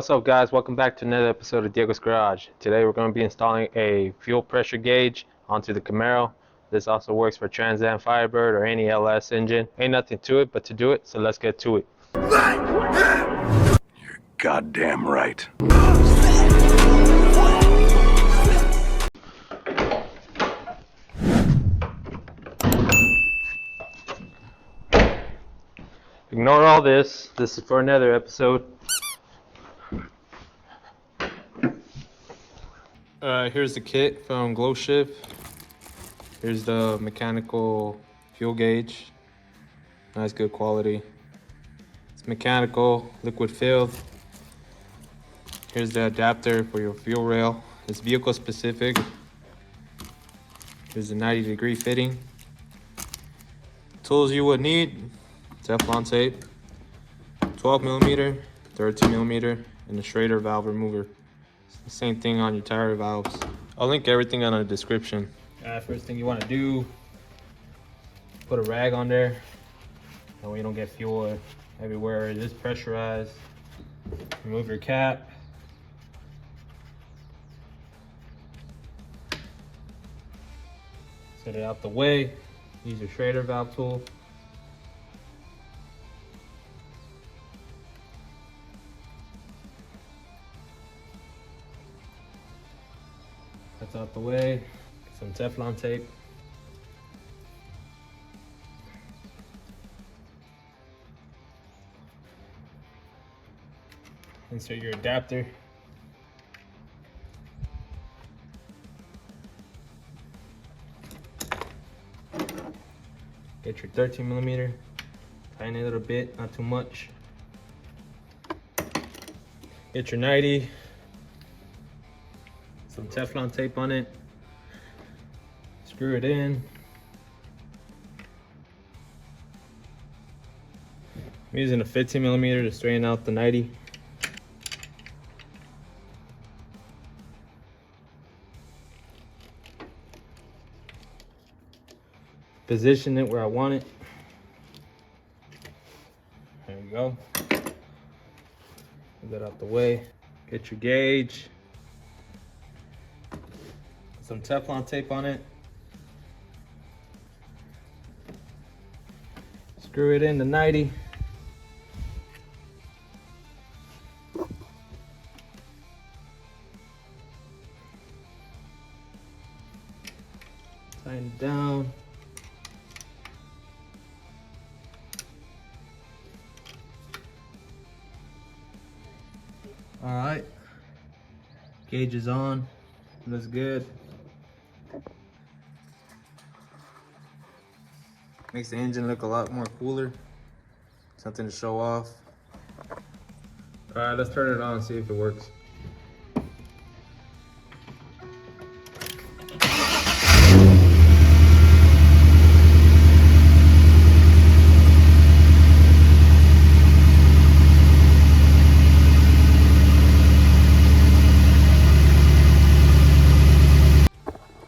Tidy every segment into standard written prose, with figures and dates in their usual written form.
What's up, guys? Welcome back to another episode of Diego's Garage. Today we're going to be installing a fuel pressure gauge onto the Camaro. This also works for Trans Am Firebird or any LS engine. Ain't nothing to it but to do it, so let's get to it. You're goddamn right. Ignore all this. This is for another episode. Here's the kit from Glow Shift. Here's the mechanical fuel gauge. Nice, good quality. It's mechanical, liquid filled. Here's the adapter for your fuel rail. It's vehicle specific. Here's the 90-degree fitting. Tools you would need: Teflon tape, 12mm, 13mm, and a Schrader valve remover. It's the same thing on your tire valves. I'll link everything on the description. First thing you want to do, put a rag on there. That way you don't get fuel everywhere. It is pressurized. Remove your cap. Set it out the way. Use your Schrader valve tool. That's out the way. Some Teflon tape. Insert your adapter. Get your 13mm. Tighten it a little bit, not too much. Get your 90. Some Teflon tape on it. Screw it in. I'm using a 15mm to straighten out the 90. Position it where I want it. There we go. Get that out the way. Get your gauge. Some Teflon tape on it. Screw it in the 90. Tighten it down. All right, gauge is on. Looks good. Makes the engine look a lot more cooler. Something to show off. All right, let's turn it on and see if it works.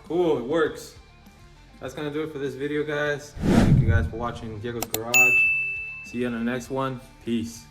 Cool, it works. That's gonna do it for this video, guys. Thank you guys for watching Diego's Garage. See you in the next one. Peace.